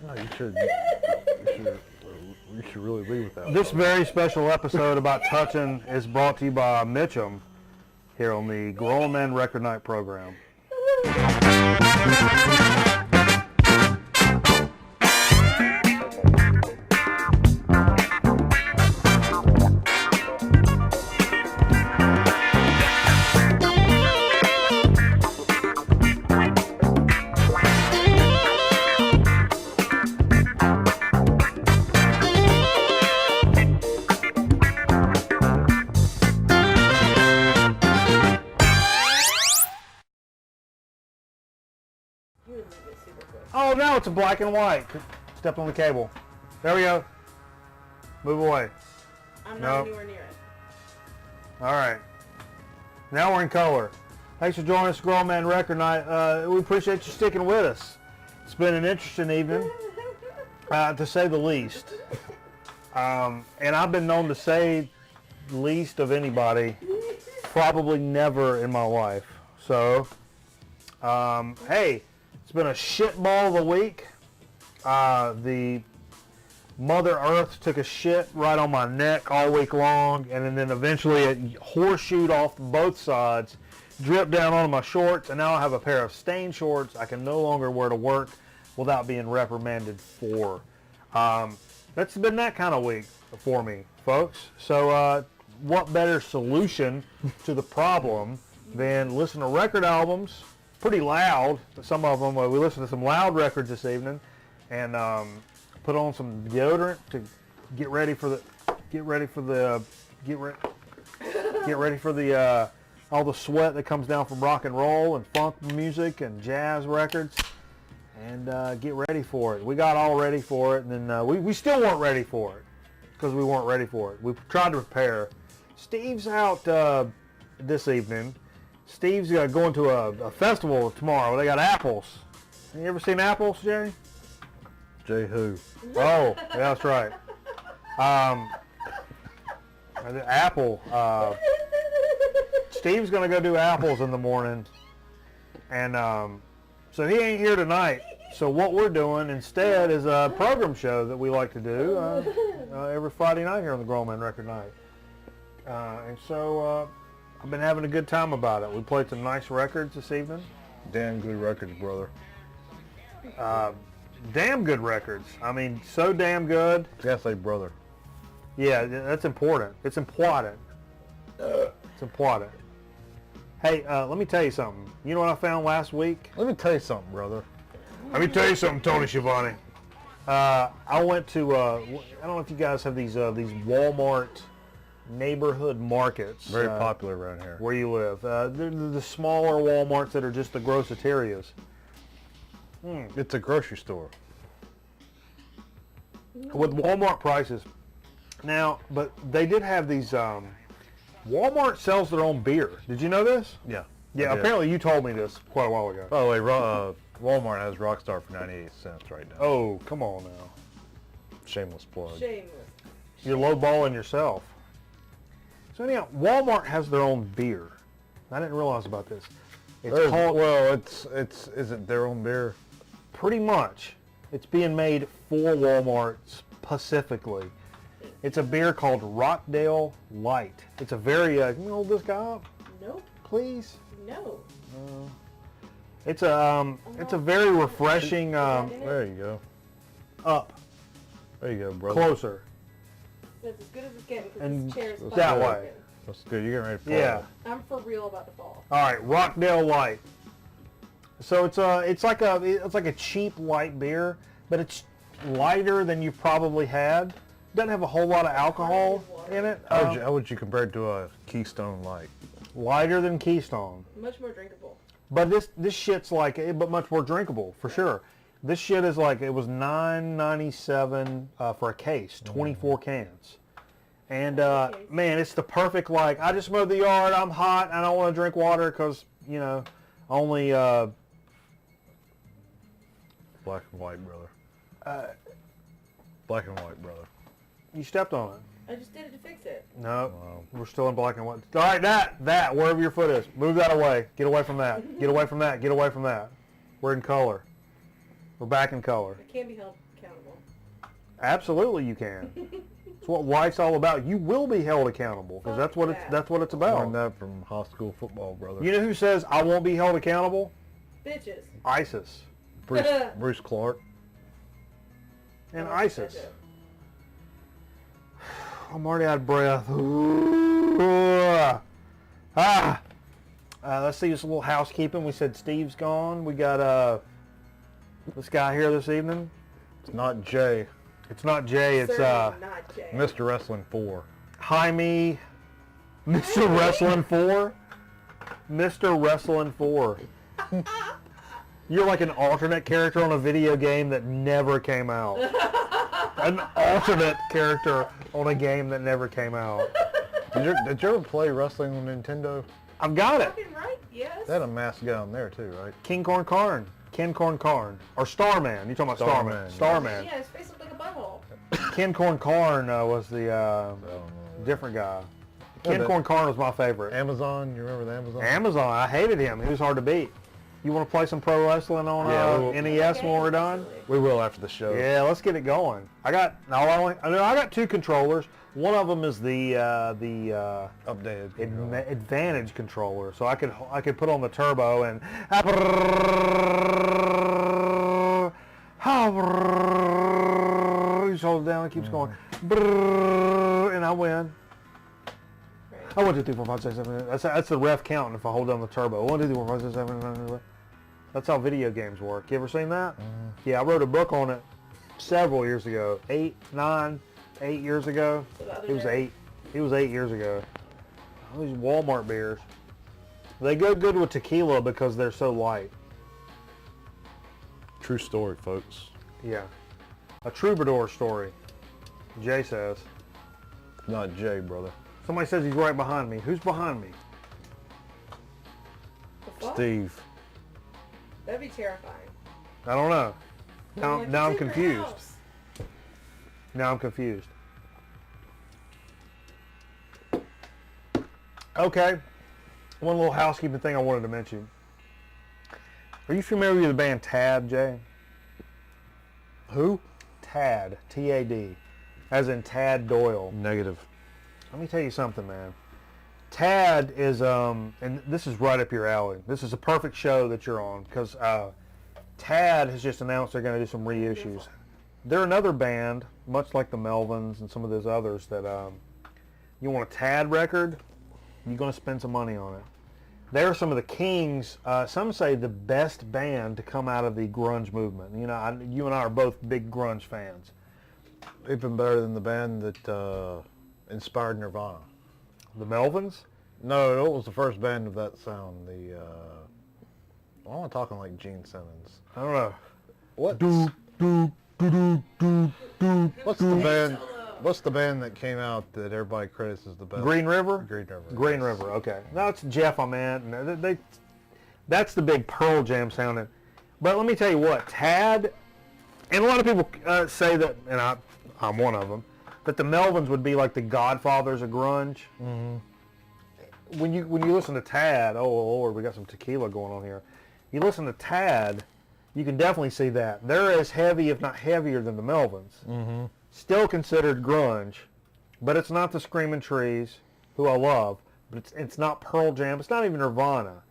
No, you should really leave with that. This very special episode about touching is brought to you by Mitchum here on the Grown Men Record Night program. Oh, now it's a black and white. Stepped on the cable. There we go. Move away. I'm not anywhere near it. All right. Now we're in color. Thanks for joining us, Grown Man Record Night. We appreciate you sticking with us. It's been an interesting evening, to say the least. And I've been known to say least of anybody, probably never in my life. So, hey. It's been a shitball of a week. The Mother Earth took a shit right on my neck all week long, and then eventually it horseshoed off both sides, dripped down onto my shorts, and now I have a pair of stained shorts I can no longer wear to work without being reprimanded for. That's been that kind of week for me, folks. So what better solution to the problem than listen to record albums, pretty loud, some of them. We listened to some loud records this evening, and put on some deodorant to get ready for the all the sweat that comes down from rock and roll and funk music and jazz records, and get ready for it. We got all ready for it, and then we still weren't ready for it because we weren't ready for it. We tried to prepare. Steve's out this evening. Steve's going to a festival tomorrow. They got apples. You ever seen apples, Jay? Jay who? Oh, yeah, that's right. Apple. Steve's going to go do apples in the morning. And so he ain't here tonight. So what we're doing instead is a program show that we like to do every Friday night here on the Grown Man Record Night. And so I've been having a good time about it. We played some nice records this evening. Damn good records, brother. Damn good records. I mean, so damn good. You gotta say brother. Yeah, that's important. It's important. It's important. Hey, let me tell you something. You know what I found last week? Let me tell you something, brother. Let me tell you something, Tony Schiavone. I went to, I don't know if you guys have these Walmart neighborhood markets. Very popular around here. Where you live. They're the smaller Walmarts that are just the groceterias. It's a grocery store. With Walmart prices. Now, but they did have these, Walmart sells their own beer. Did you know this? Yeah. Yeah, apparently you told me this quite a while ago. By the way, Walmart has Rockstar for 98 cents right now. Oh, come on now. Shameless plug. Shameless. You're lowballing yourself. So anyhow, Walmart has their own beer. I didn't realize about this. It's called, well, is it their own beer? Pretty much. It's being made for Walmart specifically. It's a beer called Rockdale Light. It's a very, can you hold this guy up? Nope. Please? No. It's a very refreshing, There you go. up, There you go, brother. closer, That's as good as it's getting And because this chair is that fucking way. broken. That's good. You're getting ready to fall. yeah. I'm for real about to fall. All right, Rockdale Light. So it's like a cheap light beer, but it's lighter than you probably had. Doesn't have a whole lot of alcohol in it. How would you compare it to a Keystone Light? Lighter than Keystone. Much more drinkable. But this shit's like, but much more drinkable for sure. This shit is like, it was $9.97 for a case, 24 cans. And man, it's the perfect, like, I just mowed the yard, I'm hot, I don't want to drink water because, you know, only Black and white, brother. Black and white, brother. you stepped on it. I just did it to fix it. No, Wow. we're still in black and white. All right, wherever your foot is, move that away. Get away from that. Get away from that. Get away from that. We're in color. We're back in color. I can't be held accountable. Absolutely, you can. It's what life's all about. You will be held accountable because that's what it's about. Learned that from high school football, brother. You know who says I won't be held accountable? Bitches. ISIS Bruce Clark. and Oh, ISIS. that's it. I'm already out of breath. Let's see, just a little housekeeping. We said Steve's gone. We got this guy here this evening. It's not Jay. It's not Jay. It's Certainly not Jay. Mr. Wrestling 4. Jaime, Mr. Wrestling 4. Mr. Wrestling 4. You're like an alternate character on a video game that never came out. An alternate character on a game that never came out. Did you ever play wrestling on Nintendo? I've got it. Fucking right, yes. They had a masked guy on there too, right? King Corn Karn. Ken Corn Karn. Or Starman. You're talking about Starman. Starman, Starman. Yeah, his face looked like a butthole. Ken Corn Karn was the different guy. Ken Corn Karn was my favorite. Amazon, you remember the Amazon? Amazon. I hated him. He was hard to beat. You want to play some pro wrestling on NES when we're done? We will after the show. Yeah, let's get it going. I got 2 controllers. One of them is the Updated. Advantage controller, so I could put on the turbo and you just hold it down, it keeps going, and I win. I 1, 2, 3, 4, 5, 6, 7. That's the ref counting if I hold down the turbo. 1, 2, 3, 4, 5, 6, 7, 8. That's how video games work. You ever seen that? Yeah, I wrote a book on it several years ago. 8 years ago. It was 8. It was 8 years ago. All these Walmart beers. They go good with tequila because they're so light. True story, folks. Yeah. A troubadour story. Jay says. Not Jay, brother. Somebody says he's right behind me. Who's behind me? The fuck? Steve. That'd be terrifying. I don't know. Now Like, I'm it's in your confused. house. Now I'm confused. Okay. One little housekeeping thing I wanted to mention. Are you familiar with the band Tad, Jay? Who? Tad. T-A-D. As in Tad Doyle. Negative. Let me tell you something, man. Tad is, and this is right up your alley. This is a perfect show that you're on because Tad has just announced they're going to do some reissues. They're another band, much like the Melvins and some of those others, that you want a Tad record, you're going to spend some money on it. They're some of the kings, some say the best band to come out of the grunge movement. You know, you and I are both big grunge fans. Even better than the band that inspired Nirvana. The Melvins? No, it was the first band of that sound. I'm talking like Gene Simmons. I don't know. What's the band? What's the band that came out that everybody credits as the best? Green River? Green River. Green yes. River, okay. No, it's Jeff on that. That's the big Pearl Jam sounding. But let me tell you what, Tad, and a lot of people say that, and I'm one of them, that the Melvins would be like the godfathers of grunge. Mm-hmm. When you listen to Tad, oh Lord, we got some tequila going on here. You listen to Tad, you can definitely see that. They're as heavy, if not heavier, than the Melvins. Mm-hmm. Still considered grunge, but it's not the Screaming Trees, who I love, but it's not Pearl Jam. It's not even Nirvana.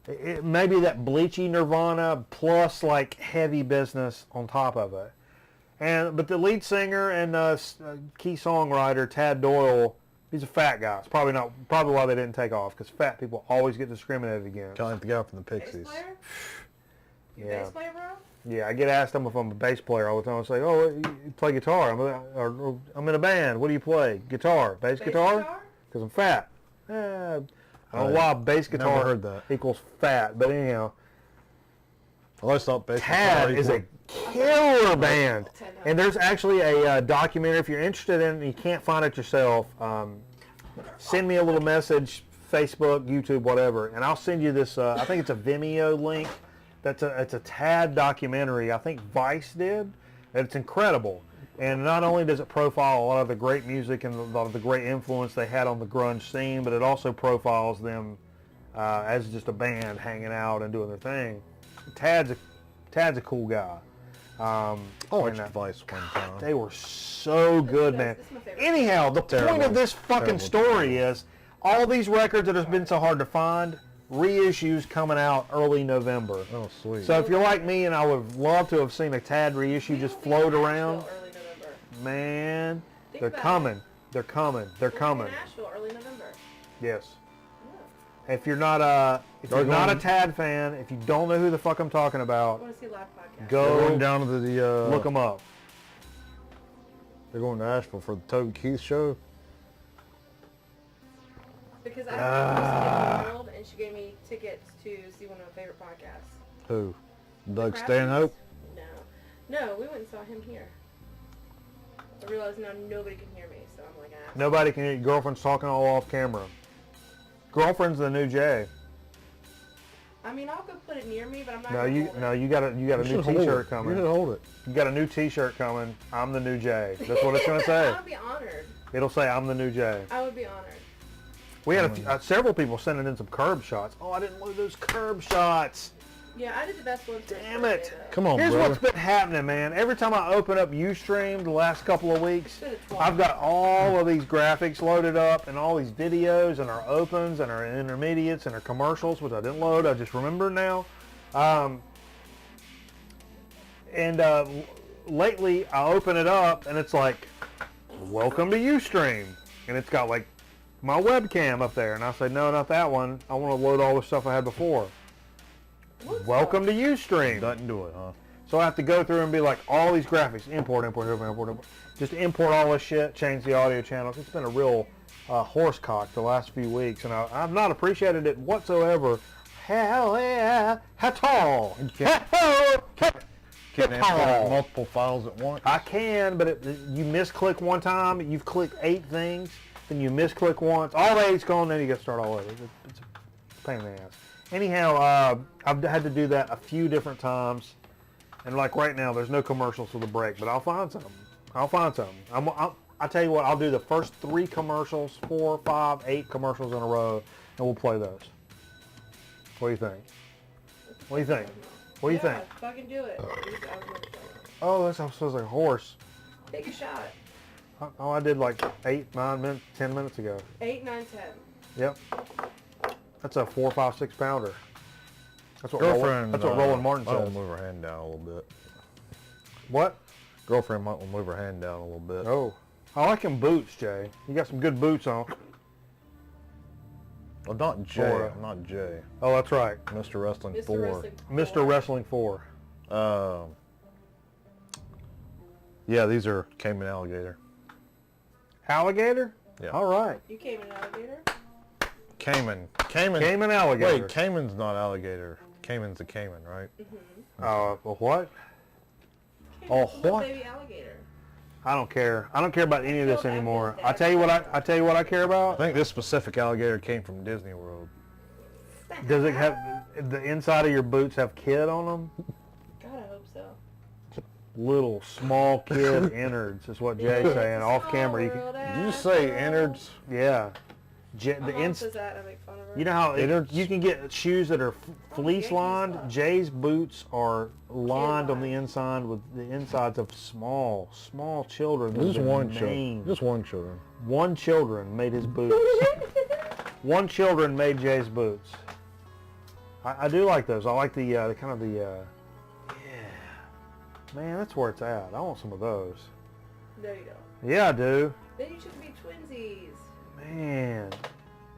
It may be that bleachy Nirvana plus like heavy business on top of it. But the lead singer and key songwriter Tad Doyle, he's a fat guy. It's probably why they didn't take off, because fat people always get discriminated against. Kind of like the guy from the Bass Pixies. player? You Yeah. bass player, bro? Yeah, I get asked them if I'm a bass player all the time. I say, oh, you play guitar. I'm in a band. What do you play? Guitar. Bass guitar? Because I'm fat. I don't know why bass guitar Never heard that. equals fat, but anyhow. Well, I thought bass Tad guitar is a equal- killer band. And there's actually a documentary, if you're interested in it and you can't find it yourself, send me a little message, Facebook, YouTube, whatever, and I'll send you this, I think it's a Vimeo link. It's a Tad documentary, I think Vice did, and it's incredible. And not only does it profile a lot of the great music and a lot of the great influence they had on the grunge scene, but it also profiles them as just a band hanging out and doing their thing. Tad's a cool guy. I watched and, Vice one time. they were so good, man. This is my favorite. Anyhow, the point of this fucking story is all these records that have been so hard to find, reissues coming out early November. Oh, sweet. So if you're like me and I would love to have seen a Tad reissue We just will be in float Nashville around, Early November. man, Think they're about coming. it. They're coming. They're We'll be coming. in Nashville early November. Yes. Yeah. If you're not a They're not a going- Tad fan, if you don't know who the fuck I'm talking I about, want to see a live podcast. go They're going down to the look them up. They're going to Asheville for the Toby Keith show. Because I have a world, and she gave me tickets to see one of my favorite podcasts. Who? The Doug Crafties? Stanhope? No, we went and saw him here. I realized now nobody can hear me, so I'm like, ah. Nobody can hear your girlfriend's talking all off camera. Girlfriend's the new Jay. I mean, I'll go put it near me, but I'm not. No, gonna you hold it. no, you got a You new should hold T-shirt it. coming. You should hold it. You got a new T-shirt coming. I'm the new Jay. That's what it's gonna say. I would be honored. It'll say I'm the new Jay. I would be honored. We had several people sending in some curb shots. Oh, I didn't load those curb shots. Yeah, I did the best ones. for his Damn birthday, it. though. Come on, Here's brother. what's been happening, man. Every time I open up Ustream the last couple of weeks, Should have twice. I've got all of these graphics loaded up and all these videos and our opens and our intermediates and our commercials, which I didn't load. I just remember now. Lately, I open it up and it's like, welcome to Ustream. And it's got like my webcam up there. And I say, no, not that one. I want to load all the stuff I had before. What's Welcome up? to Ustream. Doesn't do it, huh? So I have to go through and be like, all these graphics, import. Just import all this shit, change the audio channels. It's been a real horsecock the last few weeks, and I've not appreciated it whatsoever. Hell yeah, at all. Can't import multiple files at once. I can, but you misclick one time, you've clicked 8 things, then you misclick once, all the 8's gone, then you got to start all over. It's a pain in the ass. Anyhow, I've had to do that a few different times, and like right now, there's no commercials for the break, but I'll find some. I tell you what, I'll do the first 3 commercials, 4, 5, 8 commercials in a row, and we'll play those. What do you think? What do you think? What do you think? Fucking do it. I was gonna say. Oh, that sounds like a horse. Take a shot. Oh, I did like 8, 9 minutes, 10 minutes ago. 8, 9, 10. Yep. That's a 4, 5, 6 pounder. That's what Girlfriend. Roland Martin might want says. to move her hand down a little bit. What? Girlfriend might want to move her hand down a little bit. Oh, I like them boots, Jay. You got some good boots on. Oh, not Jay. Or, Not Jay. Oh, that's right. Mr. Wrestling Mr. 4. Wrestling. Mr. Wrestling 4. Yeah, these are Cayman alligator. Alligator? Yeah. All right. You came in an alligator? Cayman. Cayman alligator. Wait, Cayman's not alligator. Cayman's a Cayman, right? Well, what? Came Oh, in a what? baby alligator. I don't care. I don't care about any of this Killed anymore. Evan's I dad. tell you what. I tell you what I care I about. think this specific alligator came from Disney World. Does it have the inside of your boots have kid on them? God, I hope so. Little small kid innards is what Jay's saying. Off camera, you can. Did you say innards? Yeah. My The mom ins. says that and I make fun of her. You know how Innards? you can get shoes that are fleece Yankees lined? stuff. Jay's boots are lined on the lined. inside with the insides of small children. that Just have been one children. named. Just one children. One children made his boots. One children made Jay's boots. I do like those. I like the kind of the yeah. Man, that's where it's at. I want some of those. No, you don't. Yeah, I do. Then you should be twinsies. Man,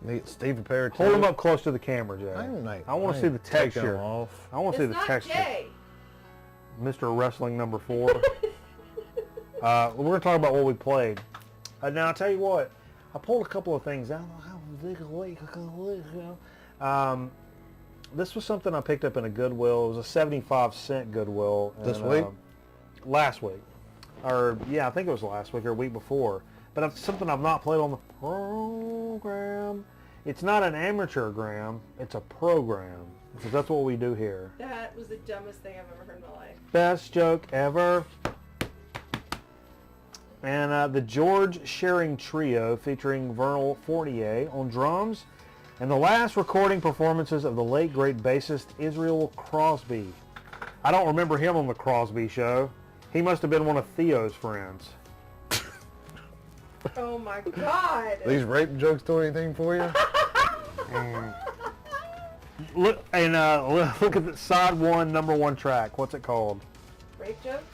Meet Stevie Perry. hold them up close to the camera, Jay. I want to see the texture. Off. I want to see It's the not texture. Jay. Mr. Wrestling number 4. We're going to talk about what we played. Now, I'll tell you what. I pulled a couple of things out. This was something I picked up in a Goodwill. It was a 75-cent Goodwill. This week? Last week. Or, yeah, I think it was last week or a week before. But it's something I've not played on the program. It's not an amateur-gram. It's a program. Because that's what we do here. That was the dumbest thing I've ever heard in my life. Best joke ever. And the George Shearing Trio featuring Vernal Fournier on drums. And the last recording performances of the late great bassist Israel Crosby. I don't remember him on the Crosby Show. He must have been one of Theo's friends. Oh my God. These rape jokes do anything for you? Look and look at the side one, number 1 track. What's it called? Rape jokes?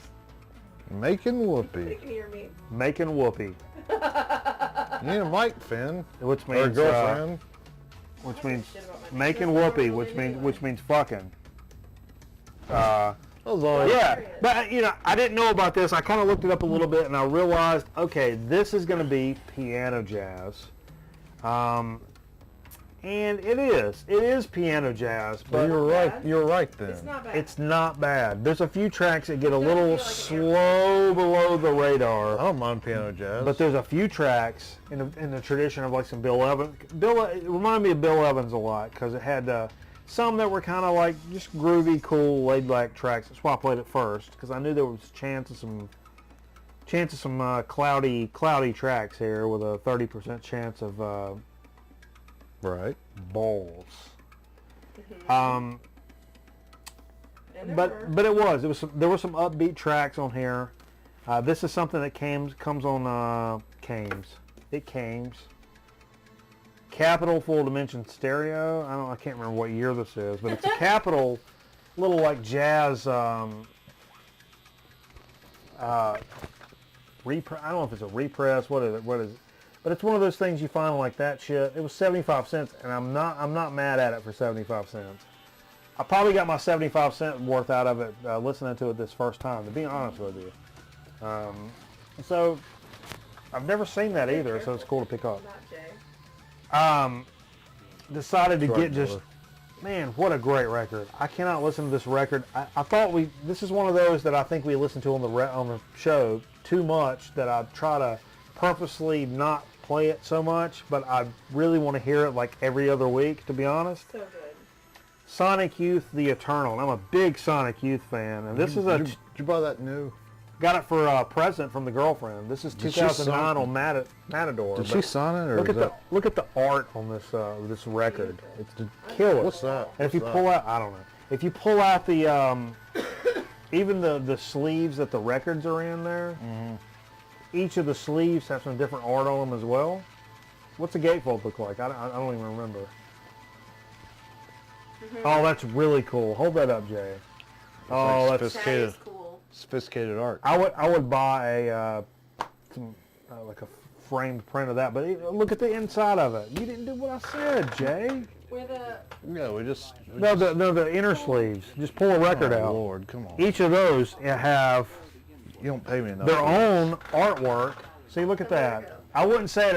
Making You whoopee. can hear me. Making Whoopee, You need a mic, Finn. which Or a means girlfriend. which I means shit about my name. making That's whoopee, not which what means they which means fucking. That was all. Yeah, but you know, I didn't know about this. I kind of looked it up a little bit, and I realized, okay, this is going to be piano jazz, and it is piano jazz, Well, but you were right. You were right then. It's not bad. it's not bad. There's a few tracks that get a Doesn't little feel like slow below the radar. I don't mind piano jazz. But there's a few tracks in the tradition of like some Bill Evans. It reminded me of Bill Evans a lot because it had some that were kind of like just groovy, cool, laid-back tracks. That's why I played it first because I knew there was a chance of some cloudy tracks here with a 30% chance of right. balls. And there were. But there were some upbeat tracks on here. This is something that comes on Capitol Full Dimension Stereo. I can't remember what year this is, but it's a Capitol little like jazz I don't know if it's a repress. What is it? But it's one of those things you find like that shit. It was 75 cents, and I'm not mad at it for 75 cents. I probably got my 75 cent worth out of it listening to it this first time, to be honest with you. So I've never seen that either, so it's cool to pick up. Not Jay. Decided to Right, get just, man, what a great record. I cannot listen to this record. I thought this is one of those that I think we listened to on the show too much that I try to purposely not play it so much, but I really want to hear it like every other week, to be honest. So good. Sonic Youth The Eternal. And I'm a big Sonic Youth fan, and this is Did you buy that new? got it for a present from the girlfriend. This is Did she 2009 sign- on Matador. Did but she sign it or look at the art on this record. It's killer. What's that? And if you What's pull that? out, I don't know. If you pull out the even the sleeves that the records are in there, each of the sleeves have some different art on them as well. What's the gatefold look like? I don't even remember. Oh, that's really cool. Hold that up, Jay. Oh, like that's. That Sophisticated. is cool. Sophisticated art. I would buy like a framed print of that, but look at the inside of it. You didn't do what I said, Jay. Where the Yeah, we just. The inner sleeves. Just pull a record Oh, out. Lord, come on. Each of those have You don't pay me enough. their for this. own artwork. See, look at that. I wouldn't say it